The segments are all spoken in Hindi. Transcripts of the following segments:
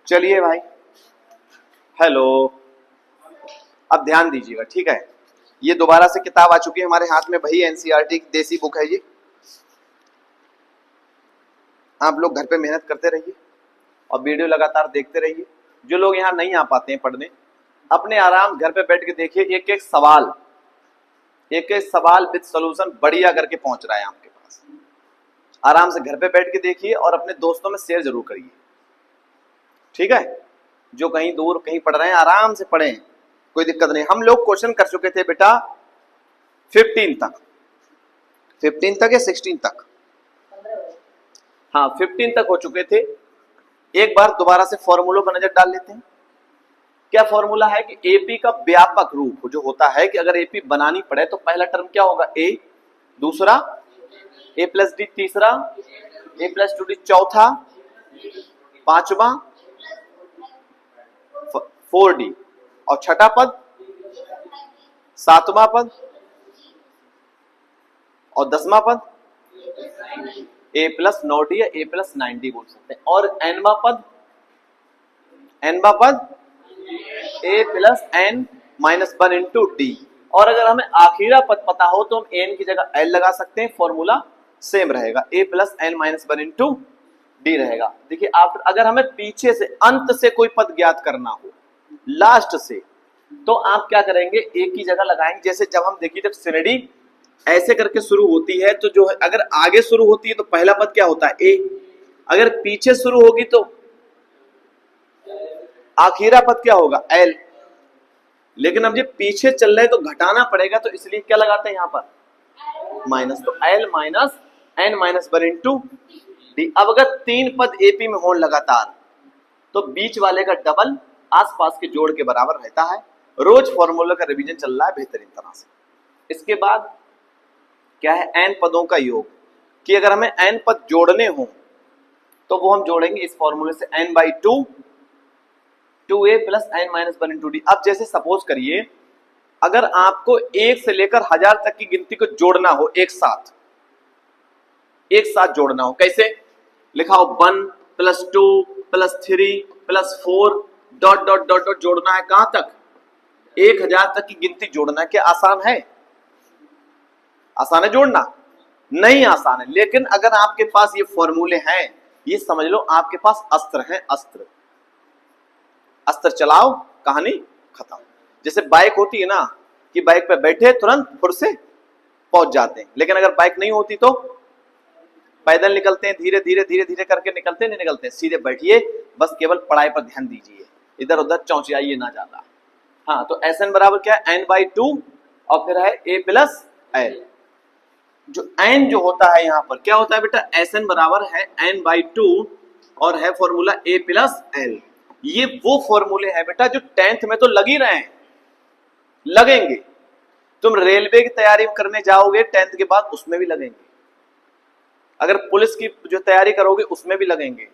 चलिए भाई, हेलो, अब ध्यान दीजिएगा, ठीक है। ये दोबारा से किताब आ चुकी है हमारे हाथ में, वही एनसीईआरटी की देसी बुक है ये। आप लोग घर पे मेहनत करते रहिए और वीडियो लगातार देखते रहिए। जो लोग यहाँ नहीं आ पाते हैं पढ़ने, अपने आराम घर पे बैठ के देखिए, एक एक सवाल विद सॉल्यूशन बढ़िया करके पहुंच रहा है आपके पास। आराम से घर पे बैठ के देखिए और अपने दोस्तों में शेयर जरूर करिए, ठीक है। जो कहीं दूर कहीं पढ़ रहे हैं आराम से पढ़ें, कोई दिक्कत नहीं। हम लोग क्वेश्चन कर चुके थे बेटा 15 तक, 15 तक या 16 तक, हाँ 15 तक हो चुके थे। एक बार दोबारा से फॉर्मूलों पर नजर डाल लेते हैं। क्या फॉर्मूला है कि एपी का व्यापक रूप जो होता है कि अगर एपी बनानी पड़े तो पहला टर्म क्या होगा, ए, दूसरा ए प्लस डी, तीसरा ए प्लस टू डी, चौथा पांचवा 4D और छठा पद सातवां पद और 10वां पद ए प्लस 9D या ए प्लस 9D बोल सकते हैं। और nवां पद A plus n minus 1 into D. और अगर हमें आखिरा पद पता हो तो हम n की जगह l लगा सकते हैं, फॉर्मूला सेम रहेगा, A plus n minus 1 into D रहेगा। देखिए आफ्टर, अगर हमें पीछे से अंत से कोई पद ज्ञात करना हो लास्ट से, तो आप क्या करेंगे, एक की जगह लगाएंगे। जैसे जब हम देखिए, जब श्रेणी ऐसे करके शुरू होती है तो जो है, अगर आगे शुरू होती है तो पहला पद क्या होता है, ए। अगर पीछे शुरू होगी तो आखिरा पद क्या होगा, एल। लेकिन अब ये पीछे चल रहे तो घटाना पड़ेगा, तो इसलिए क्या लगाते हैं यहां पर, माइनस। तो L minus N minus 1 into D. अब अगर 3 पद एपी में हो लगातार तो बीच वाले का डबल आसपास के जोड़ के बराबर रहता है। रोज फॉर्मूला का रिवीजन चल रहा है बेहतरीन तरह से। इसके बाद क्या है, एन पदों का योग, कि अगर हमें एन पद जोड़ने हो तो वो हम जोड़ेंगे इस फॉर्मूले से, n by 2a plus n minus 1 into D. अब जैसे सपोज करिए, अगर आपको 1 से लेकर 1000 तक की गिनती को जोड़ना हो एक साथ जोड़ना हो, कैसे लिखा हो, 1 plus 2 plus 3 plus 4 dot dot dot dot जोड़ना है कहां तक, 1000 तक की गिनती जोड़ना है। क्या आसान है, आसान है जोड़ना? नहीं आसान है। लेकिन अगर आपके पास ये फॉर्मूले हैं, ये समझ लो आपके पास अस्त्र है, अस्त्र चलाओ, कहानी खत्म। जैसे बाइक होती है ना, कि बाइक पे बैठे तुरंत फुर से पहुंच जाते हैं, लेकिन अगर बाइक नहीं होती तो पैदल निकलते हैं, धीरे धीरे धीरे धीरे करके निकलते नहीं निकलते। सीधे बैठिए, बस केवल पढ़ाई पर ध्यान दीजिए, इधर उधर चौंचियाइए ना ज्यादा। हाँ, तो Sn बराबर क्या है, n बाई 2 और फिर है a प्लस l। जो n जो होता है यहाँ पर क्या होता है बेटा, Sn बराबर है n बाई 2 और है फॉर्मूला a प्लस l। ये वो फॉर्मूले हैं बेटा जो 10th में तो लग ही रहे हैं, लगेंगे। तुम रेलवे की तैयारी करने जाओगे 10th के बाद, उसमें भी लगेंगे। अगर पुलिस की जो तैयारी करोगे उसमें भी लगेंगे,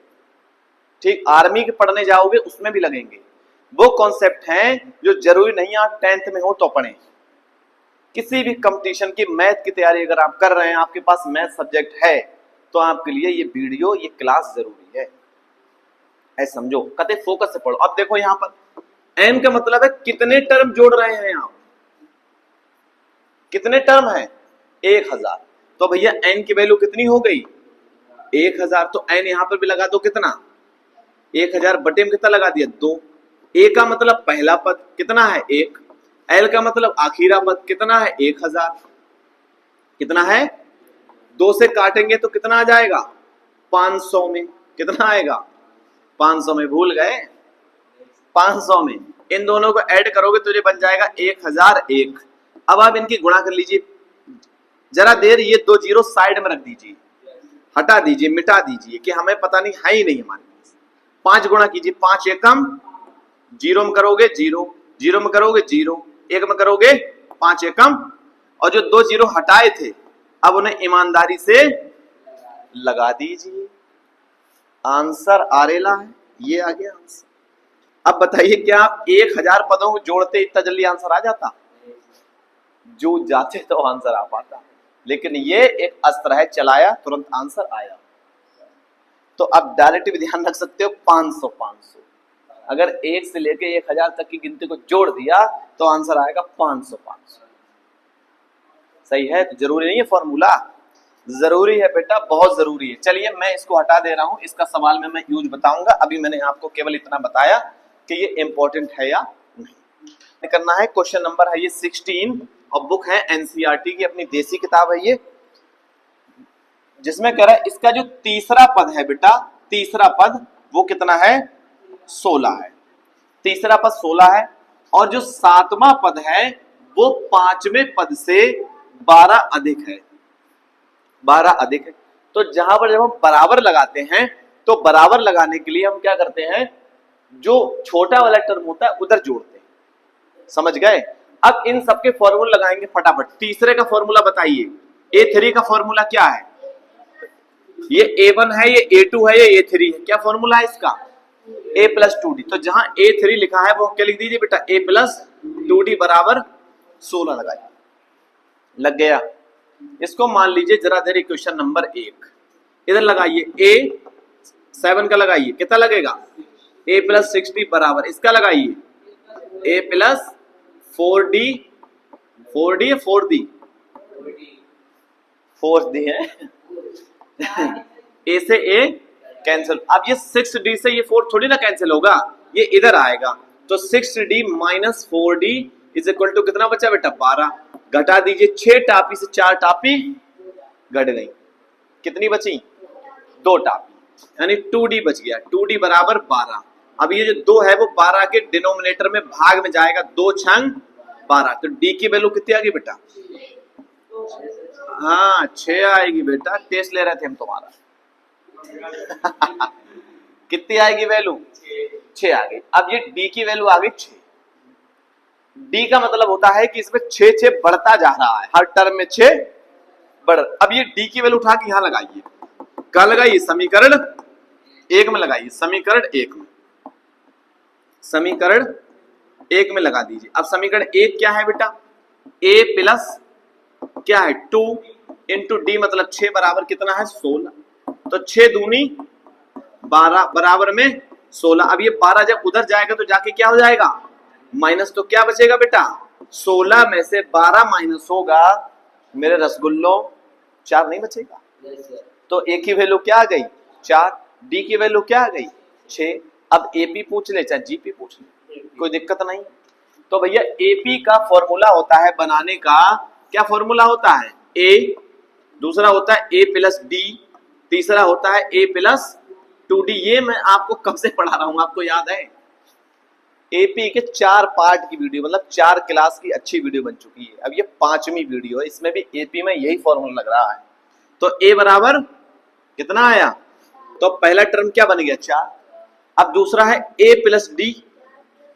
ठीक। आर्मी के पढ़ने जाओगे उसमें भी लगेंगे। वो कॉन्सेप्ट हैं जो जरूरी नहीं आप 10th में हो तो पढ़ें। किसी भी कंपटीशन की मैथ की तैयारी अगर आप कर रहे हैं, आपके पास मैथ सब्जेक्ट है, तो आपके लिए ये वीडियो, ये क्लास जरूरी है, ऐसे समझो। कते फोकस से पढ़ो। अब देखो यहाँ पर n का मतलब है कितने टर्म जोड़ रहे हैं आप, कितने टर्म है, 1000। तो भैया n की वैल्यू कितनी हो गई, 1000। तो n यहां पर भी लगा दो, कितना, 1000 बटे में कितना लगा दिया, 2। a का मतलब पहला पद कितना है, 1। l का मतलब आखिरा पद कितना है, 1000। कितना है, 2 से काटेंगे तो कितना आ जाएगा, 500 में। कितना आएगा, 500 में। भूल गए, 500 में। इन दोनों को ऐड करोगे तो ये बन जाएगा 1001। अब आप इनकी गुणा कर लीजिए। जरा देर ये 2 जीरो साइड में रख दीजिए, हटा दीजिए, मिटा दीजिए, कि हमें पता नहीं है ही नहीं हमारे पास। 5 गुणा कीजिए, 5 एकम, 0 में करोगे 0, 0 में करोगे 0, 1 में करोगे 5 एकम। और जो 2 जीरो हटाए थे, अब उन्हें ईमानदारी से लगा दीजिए। आंसर आरेला है, ये आ गया आंसर। अब बताइए, क्या आप 1000 पदों को जोड़ते इतना जल्दी आंसर आ जाता? जो जाते तो आंसर आ पाता, लेकिन ये एक अस्त्र है, चलाया तुरंत आंसर आया। तो अब डायरेक्ट भी ध्यान रख सकते हो, 500 500 अगर 1 से लेके 1000 तक की गिनती को जोड़ दिया तो आंसर आएगा 500। सही है? तो जरूरी नहीं है फॉर्मूला, जरूरी है बेटा, बहुत जरूरी है। चलिए मैं इसको हटा दे रहा हूं, इसका सवाल में मैं यूज बताऊंगा। अभी मैंने आपको केवल इतना बताया कि ये इंपॉर्टेंट है या नहीं। करना है क्वेश्चन नंबर है ये 16 और बुक है एनसीईआरटी की, अपनी देसी किताब है ये, जिसमें कह रहा है इसका जो तीसरा पद है बेटा, तीसरा पद वो कितना है? 16 है। तीसरा पद 16 है और जो सातवां पद है वो पांचवें पद से 12 अधिक है, 12 अधिक है। तो जहां पर जब हम बराबर लगाते हैं तो बराबर लगाने के लिए हम क्या करते हैं, जो छोटा वाला टर्म होता है उधर जोड़ते हैं। समझ गए? अब इन सबके फॉर्मूला लगाएंगे फटाफट। तीसरे का फॉर्मूला बताइए, A3 का फॉर्मूला क्या है? ये A1 है, ये A2 है, ये A3 है। क्या फॉर्मूला है इसका? A plus 2D। तो जहां A3 लिखा है वो क्या लिख दीजिए बेटा? A प्लस 2D बराबर 16 लगाइए। लग गया? इसको मान लीजिए जरा देर इक्वेशन नंबर 1 इधर लगाइए। A7 का लगाइए, कितना लगेगा? A प्लस 6D बराबर इसका लगाइए A प्लस 4D, 4D या 4D? 4D है। A से A कैंसिल। अब ये 6D से ये 4 थोड़ी ना कैंसिल होगा, ये इधर आएगा। तो 6D minus 4D is equal to कितना बचा बेटा? 12। घटा दीजिए, 6 टापी से 4 टापी घट गई, कितनी बची? 2 टापी, यानी 2D बच गया। 2D बराबर 12। अब ये जो 2 है वो 12 के डिनोमिनेटर में भाग में जाएगा, 2 छंग 12। तो D की वैल्यू कितनी आ गई बेटा? हाँ 6 आएगी बेटा, टेस्ट ले रहे थे हम तुम्हारा। कितनी आएगी वैल्यू? 6 आ गई। अब ये D की वैल्यू आ गई 6। D का मतलब होता है कि इसमें 6 बढ़ता जा रहा है, हर टर्म में 6 बढ़। अब ये D की वैल्यू उठा के यहां लगाइए। कहां लगाइए? समीकरण 1 में लगाइए। समीकरण 1 में, समीकरण 1 में लगा दीजिए। अब समीकरण 1 क्या है बेटा? A प्लस क्या है? 2 इंटू D मतलब 6 बराबर कितना है? 16। तो 6 दूनी 12 बराबर में 16। अब ये 12 जब उधर जाएगा तो जाके क्या हो जाएगा? माइनस। तो क्या बचेगा बेटा? 16 में से 12 माइनस होगा मेरे रसगुल्लो 4 नहीं बचेगा। तो A की वैल्यू क्या आ गई? 4। D की वैल्यू क्या आ गई? 6। अब AP पूछ ले चाहे GP पूछ ले, कोई दिक्कत नहीं। तो भैया AP का फॉर्मूला होता है बनाने का, क्या फॉर्मूला होता है? A, दूसरा होता है A प्लस D, तीसरा होता है A प्लस 2D। ये मैं आपको कब से पढ़ा रहा हूं, आपको याद है? AP के 4 पार्ट की वीडियो, मतलब 4 क्लास की अच्छी वीडियो बन चुकी है। अब ये 5वीं वीडियो है, इसमें भी AP में यही फॉर्मूला लग रहा है। तो A बराबर कितना आया? तो पहला टर्म क्या बन गया? 4। अब दूसरा है A प्लस D,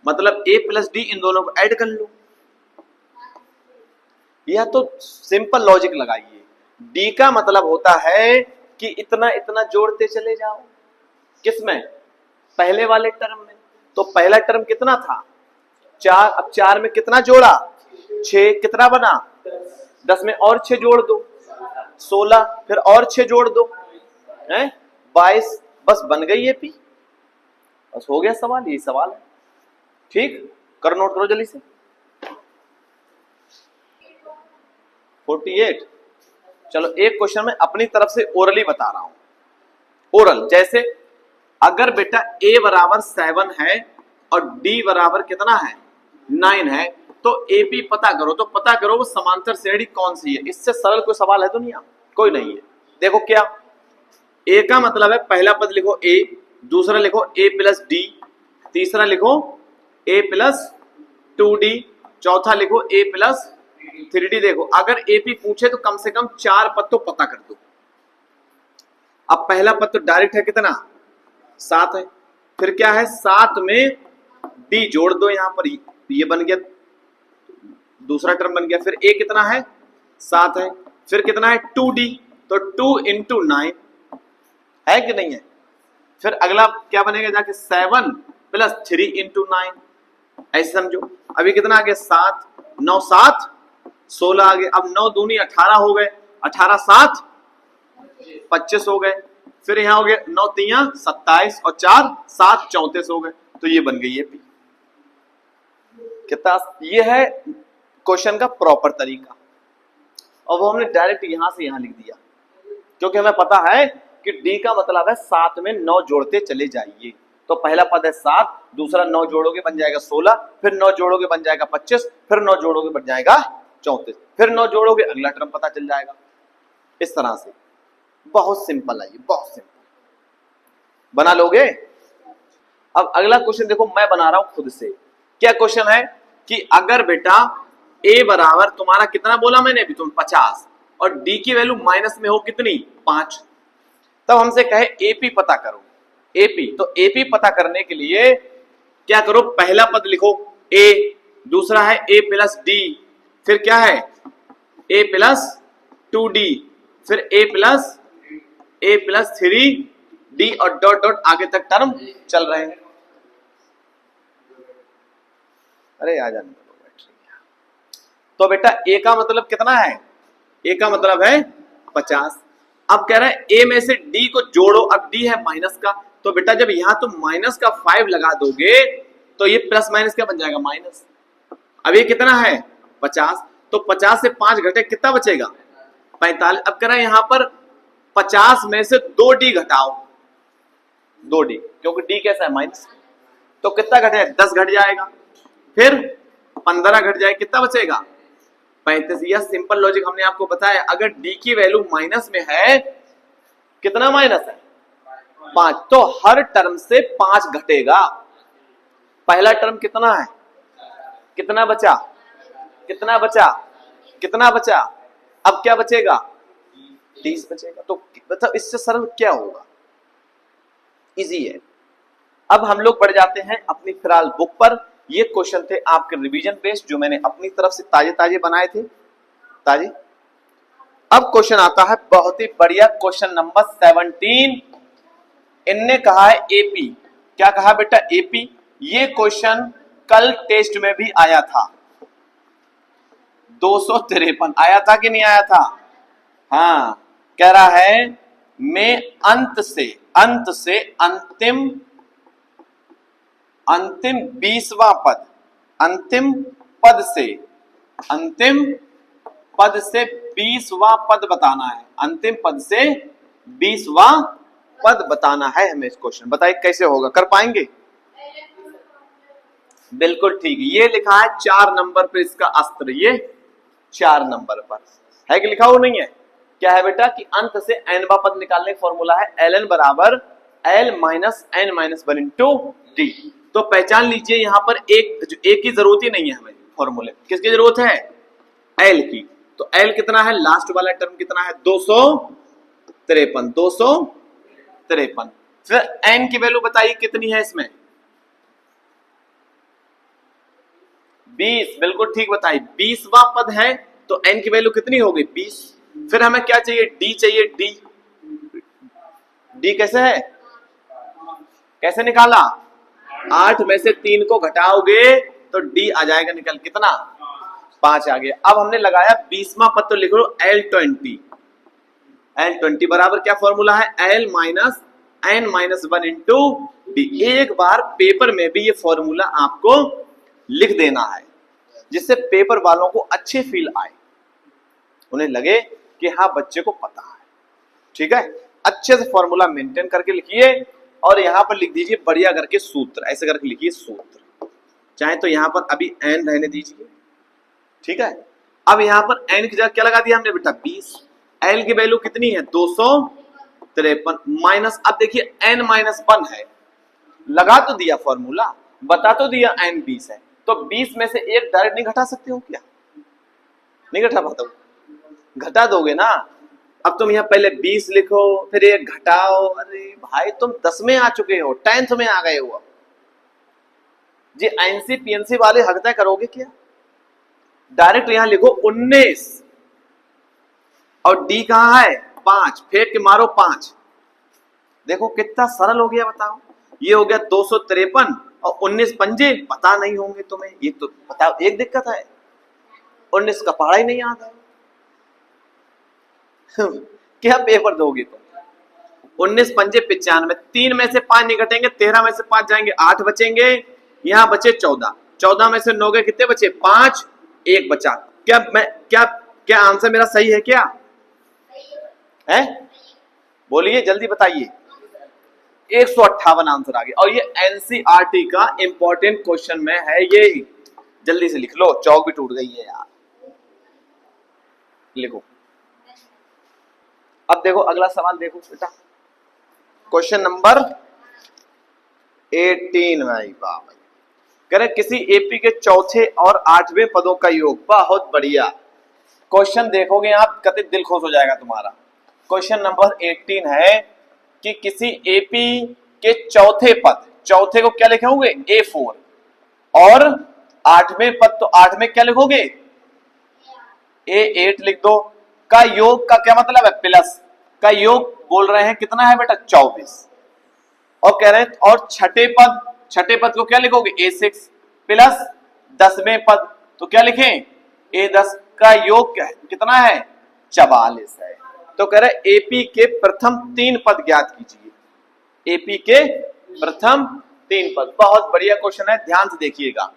मतलब A प्लस D, इन दोनों को ऐड कर लो। यह तो सिंपल लॉजिक लगाइए। D का मतलब होता है कि इतना इतना जोड़ते चले जाओ। किसमें? पहले वाले टर्म में। तो पहला टर्म कितना था? 4। अब 4 में कितना जोड़ा? 6। कितना बना? 10 में और 6 जोड़ दो 16, फिर और 6 जोड़ दो हैं 22। बस बन गई AP, बस हो गया सवाल। यही सवाल है। ठीक, करो, नोट करो जल्दी से। 48। चलो एक क्वेश्चन में अपनी तरफ से ओरली बता रहा हूं। ओरल जैसे अगर बेटा A बराबर 7 है और D बराबर कितना है? 9 है, तो AP पता करो। तो पता करो वो समांतर श्रेणी कौन सी है। इससे सरल कोई सवाल है दुनिया? कोई नहीं है। देखो क्या, A का मतलब है पहला पद लिखो A, दूसरा लिखो A प्लस D, तीसरा लिखो A प्लस 2D, चौथा लिखो A प्लस 3D। देखो अगर AP पूछे तो कम से कम 4 पद तो पता कर दो। अब पहला पद तो डायरेक्ट है, कितना? 7 है। फिर क्या है? 7 में D जोड़ दो, यहां पर ये बन गया, दूसरा टर्म बन गया। फिर A कितना है? 7 है। फिर कितना है? 2D, तो 2 इंटू 9 है कि नहीं है? फिर अगला क्या बनेगा जाके? 7 प्लस 3 इंटू 9, ऐसे समझो। अभी कितना आ गया? 7, 9 7 16 आ गए। अब 9 दूनी 18 हो गए, 18 7 25 हो गए। फिर यहाँ हो गया 9 तियां 27 और 4 7 34 हो गए, तो ये बन गई एपी। कितना ये है क्वेश्चन का प्रॉपर तरीका, और वो हमने डायरेक्ट यहां से यहां लिख दिया, क्योंकि हमें पता है कि डी का मतलब है 7 में 9 जोड़ते चले जाइए। तो पहला पद है 7, दूसरा 9 जोड़ोगे बन जाएगा 16, फिर 9 जोड़ोगे बन जाएगा 25, फिर 9 जोड़ोगे बन जाएगा 34, फिर 9 जोड़ोगे अगला टर्म पता चल जाएगा। इस तरह से बहुत सिंपल है ये, बहुत सिंपल, बना लोगे। अब अगला क्वेश्चन देखो, मैं बना रहा हूं खुद से। क्या क्वेश्चन है कि अगर बेटा a बराबर तुम्हारा कितना बोला मैंने अभी, तुम 50, और d की वैल्यू माइनस में हो कितनी 5, तब हमसे कहे एपी पता करो। एपी, तो एपी पता करने के लिए क्या करो, पहला पद लिखो a, दूसरा है a प्लस डी, फिर क्या है a प्लस 2d, फिर a प्लस 3d और डॉट डॉट आगे तक टर्म चल रहे हैं। अरे आ जाने दो बैटरी। तो बेटा a का मतलब कितना है, a का मतलब है 50। अब कह रहा है a में से d को जोड़ो, अब d है माइनस का, तो बेटा जब यहां तुम माइनस का 5 लगा दोगे तो ये प्लस माइनस क्या बन जाएगा माइनस। अब ये कितना है 50, तो 50 से 5 घटे कितना बचेगा 45। अब कह रहा है यहां पर 50 में से 2d घटाओ, 2d, क्योंकि d कैसा है माइनस, तो कितना घटे 10 घट जाएगा, फिर 15 घट जाए, कितना बचेगा 35। यह सिंपल लॉजिक हमने आपको बताया। अगर d की वैल्यू माइनस में है, कितना माइनस है 5, तो हर टर्म से 5 घटेगा। पहला टर्म कितना है, कितना बचा, कितना बचा, कितना बचा, अब क्या बचेगा 30 बचेगा। तो मतलब इससे सरल क्या होगा, इजी है। अब हम लोग बढ़ जाते हैं अपनी फिलहाल बुक पर। ये क्वेश्चन थे आपके रिवीजन बेस्ड, जो मैंने अपनी तरफ से ताजे ताजे बनाए थे, ताजे। अब क्वेश्चन आता है बहुत ही बढ़िया, क्वेश्चन नंबर 17। इनने कहा है एपी, क्या कहा बेटा एपी। ये क्वेश्चन कल टेस्ट में भी आया था, 253 आया था कि नहीं आया था। हाँ, कह रहा है मैं अंत से अंतिम 20वां पद, अंतिम पद से 20वां पद बताना है, अंतिम पद से 20वां पद बताना है हमें। इस क्वेश्चन बताइए कैसे होगा, कर पाएंगे। बिल्कुल ठीक, ये लिखा है 4 नंबर पे इसका अस्त्र, ये 4 नंबर पर है कि लिखा हो नहीं है। क्या है बेटा कि अंत से n पद निकालने का फॉर्मूला है ln बराबर l minus n minus 1 into D. तो पहचान लीजिए यहां पर एक की जरूरत ही नहीं है हमें, फॉर्मूले किसकी जरूरत है l की। तो l कितना है, लास्ट वाला टर्म कितना है 253। फिर n की वैल्यू बताइए कितनी है इसमें 20, बिल्कुल ठीक बताइए 20वां पद है, तो n की वैल्यू कितनी होगी 20। फिर हमें क्या चाहिए d चाहिए, d कैसे है, कैसे निकाला 8 में से 3 को घटाओगे तो d आ जाएगा निकल, कितना 5 आ गया। अब हमने लगाया 20वां पद, तो लिख लो L20 बराबर क्या फॉर्मूला है l minus n minus 1 into D. एक बार पेपर में भी ये फॉर्मूला आपको लिख देना है, जिससे पेपर वालों को अच्छे फील आए, उन्हें लगे कि हाँ बच्चे को पता है। ठीक है, अच्छे से फॉर्मूला मेंटेन करके लिखिए, और यहां पर लिख दीजिए बढ़िया करके सूत्र, ऐसे करके लिखिए सूत्र, चाहे तो यहां पर अभी n रहने दीजिए। ठीक है, अब यहां पर n की जगह क्या लगा दिया हमने बेटा 20, l की वैल्यू कितनी है 253 माइनस, अब देखिए n माइनस 1 है, लगा तो दिया फॉर्मूला, बता तो दिया n 20 है, तो 20 में से एक डायरेक्ट नहीं घटा सकते हो क्या, नहीं घटा पाता, घटा दोगे ना। अब तुम यहाँ पहले 20 लिखो फिर एक घटाओ, अरे भाई तुम 10 में आ चुके हो, 10th में आ गए हो। जी एनसी पीएनसी वाले हरकतें करोगे क्या, डायरेक्ट यहां लिखो 19 और डी कहां है 5, फेंक के मारो 5, देखो कितना सरल हो गया बताओ। ये हो गया 253 और 19 पंजे पता नहीं होंगे तुम्हें, ये तो बताओ एक दिक्कत है, 19 का पढ़ा ही नहीं आता है। क्या पेपर दोगे तुम, 19 पंजे 95, 3 में से 5 नहीं घटेंगे, 13 में से 5 जाएंगे 8 बचेंगे, यहाँ बचे 14, 14 में से 9 गए कितने बचे 5, 1 बचा। क्या आंसर मेरा सही है क्या है? बोलिए जल्दी बताइए। 158 आंसर आ गया। और ये एनसीईआरटी का इंपॉर्टेंट क्वेश्चन में है ये, जल्दी से लिख लो, चौक भी टूट गई है यार। लिखो। अब देखो अगला सवाल, देखो बेटा क्वेश्चन नंबर 18 भाई। वाह भाई, कह रहे किसी एपी के चौथे और 8वें पदों का योग। बहुत बढ़िया क्वेश्चन, देखोगे आप कतई दिल खुश हो जाएगा तुम्हारा। क्वेश्चन नंबर 18 है कि किसी एपी के चौथे पद, चौथे को क्या लिखे होंगे A4, और 8वें पद, तो 8 में क्या लिखोगे A8 लिख दो। का योग का क्या मतलब है, प्लस का योग बोल रहे हैं कितना है बेटा 24, और कह रहे हैं और छठे पद को क्या लिखोगे A6 प्लस 10वें पद, तो क्या लिखें A10 का योग क्या है, कितना है 44 है। तो कह रहे एपी के प्रथम 3 पद ज्ञात कीजिए। एपी के प्रथम 3 पद, बहुत बढ़िया क्वेश्चन है, ध्यान से देखिएगा।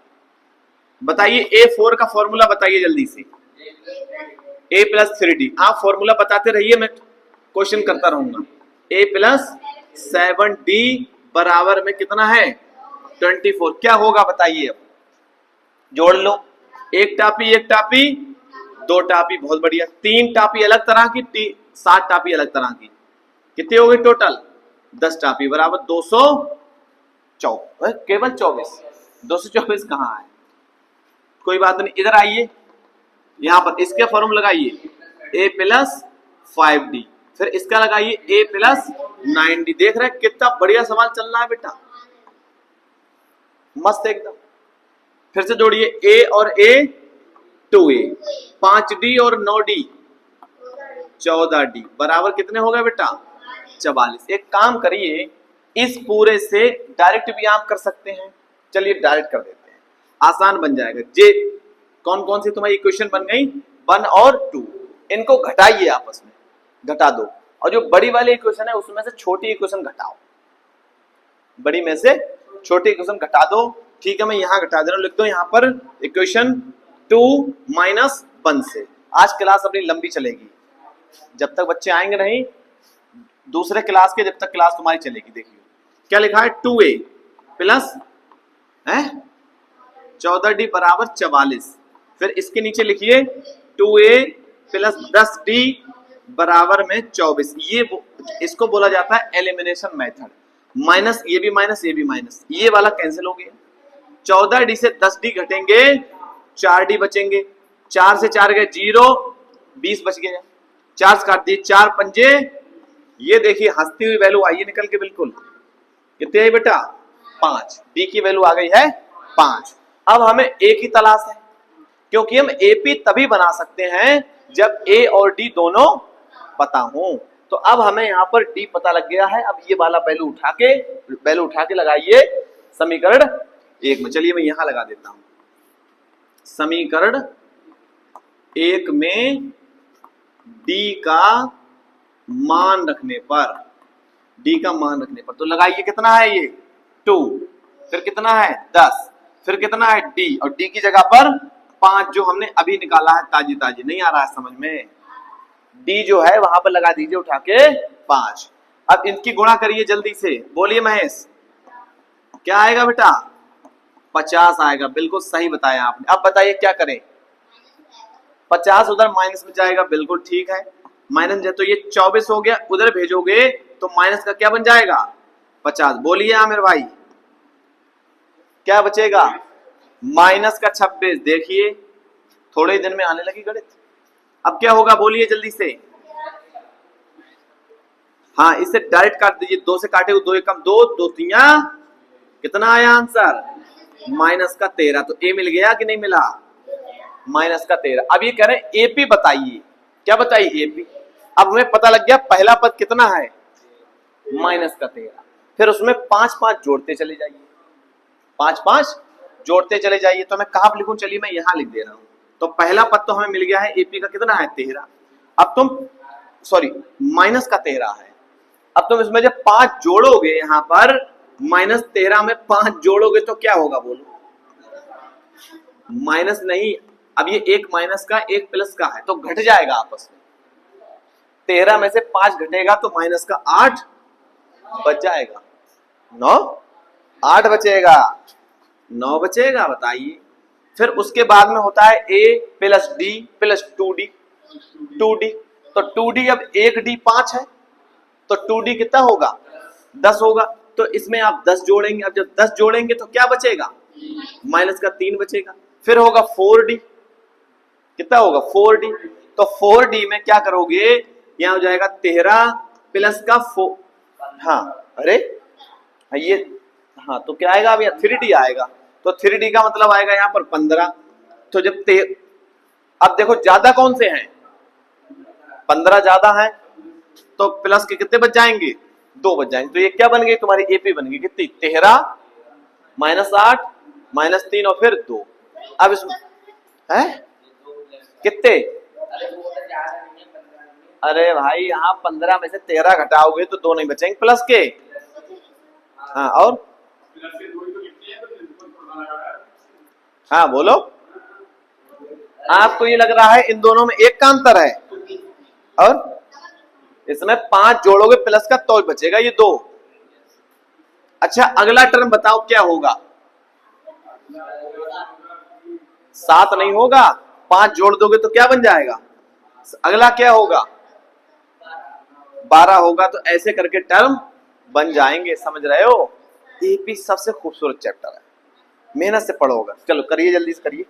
बताइए A4 का फॉर्मूला बताइए जल्दी से। A प्लस 3D, आप फॉर्मूला बताते रहिए, मैं क्वेश्चन करता रहूंगा। A प्लस 7D बराबर में कितना है 24, क्या होगा बताइए। अब जोड़ लो, एक टापी 2 टापी, बहुत बढ़िया, 3 टापी अलग तरह की, 7 टापी अलग तरह की, कितनी हो गई टोटल 10 टापी बराबर 224, केवल 24, 224 कहाँ है, कोई बात नहीं, इधर आइए, यहां पर इसके फॉर्मूला लगाइए A प्लस 5D, फिर इसका लगाइए A प्लस 9D। देख रहे हैं कितना बढ़िया सवाल चल रहा है बेटा, मस्त एकदम। फिर से जोड़िए A और A 2A, 5D और 9D 14D बराबर कितने हो गए बेटा 44। एक काम करिए, इस पूरे से डायरेक्ट भी आप कर सकते हैं, चलिए डायरेक्ट कर देते हैं, आसान बन जाएगा। जे कौन कौन सी तुम्हारी इक्वेशन बन गई 1 और 2, इनको घटाइए, आपस में घटा दो, और जो बड़ी वाली इक्वेशन है उसमें से छोटी इक्वेशन घटाओ, बड़ी में से छोटी इक्वेशन घटा दो। ठीक है, मैं यहां घटा दे रहा हूं, लिख दो यहां पर इक्वेशन 2 माइनस 1 से। आज क्लास अपनी लंबी चलेगी, जब तक बच्चे आएंगे नहीं दूसरे क्लास के, जब तक क्लास तुम्हारी चलेगी। देखिए क्या लिखा है 2A प्लस 14D बराबर 44, फिर इसके नीचे लिखिए 2A प्लस 10D बराबर में 24। ये इसको बोला जाता है एलिमिनेशन मेथड। माइनस, ये भी माइनस, ये भी माइनस, ये वाला कैंसिल हो गया। 14D से 10D घटेंगे, 4D बचेंगे, 4 से 4 गए 0, 20 बच गए, 4 से काट दिए, 4 पंजे, ये देखिए हंसती हुई वैल्यू आई है निकल के, बिल्कुल कितनी आई बेटा 5, D की वैल्यू आ गई है 5। अब हमें A की तलाश है, क्योंकि हम AP तभी बना सकते हैं जब A और D दोनों पता हो। तो अब हमें यहाँ पर D पता लग गया है, अब ये वाला वैल्यू उठा के लगाइए समीकरण 1 में। चलिए मैं यहां लगा देता हूं, समीकरण 1 में D का मान रखने पर, तो लगाइए कितना है ये 2, फिर कितना है 10, फिर कितना है D, और D की जगह पर 5 जो हमने अभी निकाला है ताजी, नहीं आ रहा है समझ में, D जो है वहां पर लगा दीजिए उठा के 5। अब इनकी गुणा करिए जल्दी से, बोलिए महेश क्या आएगा बेटा 50 आएगा, बिल्कुल सही बताया आपने। अब बताइए क्या करें, 50 उधर माइनस में जाएगा, बिल्कुल ठीक है, माइनस जाए तो ये 24 हो गया, उधर भेजोगे तो माइनस का क्या बन जाएगा 50। बोलिए आमिर भाई क्या बचेगा माइनस का 26। देखिए थोड़े दिन में आने लगी गणित। अब क्या होगा बोलिए जल्दी से, हाँ इससे डायरेक्ट काट दीजिए, 2 से काटे 2 एकम 2, 2 तिया कितना आया आंसर माइनस का 13। तो ए मिल गया कि नहीं मिला, माइनस का 13। अब ये कह रहे हैं एपी बताइए, क्या बताइए एपी। अब हमें पता लग गया पहला पद कितना है माइनस का 13, फिर उसमें 5 5 जोड़ते चले जाइए, 5 5 जोड़ते चले जाइए। तो मैं कहां पर लिखूं, चलिए मैं यहां लिख दे रहा हूं। तो पहला पद तो हमें मिल गया है एपी का कितना है 13, अब तुम सॉरी माइनस का 13 है, अब तुम इसमें जब 5 जोड़ोगे, यहां पर -13 में 5 जोड़ोगे तो क्या होगा बोलो? माइनस नहीं, अब ये एक माइनस का एक प्लस का है तो घट जाएगा आपस में। 13 में से 5 घटेगा तो माइनस का 8 बच जाएगा। 9, 8 बचेगा, 9 बचेगा, बताइए। फिर उसके बाद में होता है a plus D plus 2d, 2d। तो 2d अब 1d 5 है तो 2d कितना होगा? 10 होगा। तो इसमें आप 10 जोड़ेंगे, अब जब 10 जोड़ेंगे तो क्या बचेगा? माइनस का 3 बचेगा। फिर होगा 4d, कितना होगा? 4d। तो 4d में क्या करोगे? यहां हो जाएगा 13 प्लस का 4, हाँ अरे ये, हाँ तो क्या आएगा? अब यहाँ 3d आएगा, तो 3d का मतलब आएगा यहाँ पर 15। तो जब अब देखो ज्यादा कौन से हैं? 15 ज्यादा है तो प्लस के कितने बच जाएंगे? 2 बच जाएंगे। तो ये क्या बन गई तुम्हारी? एपी बन गई कितनी? 13 -8 -3 और फिर 2। अब इसमें है कितने? अरे भाई यहाँ 15 में से 13 घटाओगे तो 2 नहीं बचेंगे प्लस के। हाँ और हाँ बोलो, आपको ये लग रहा है इन दोनों में एक का अंतर है, और इसमें 5 जोड़ोगे प्लस का तो बचेगा ये 2। अच्छा अगला टर्म बताओ क्या होगा? 7 नहीं होगा, 5 जोड़ दोगे तो क्या बन जाएगा? अगला क्या होगा? 12 होगा। तो ऐसे करके टर्म बन जाएंगे, समझ रहे हो? एपी सबसे खूबसूरत चैप्टर है, मेहनत से पढ़ोगा। चलो करिए, जल्दी से करिए।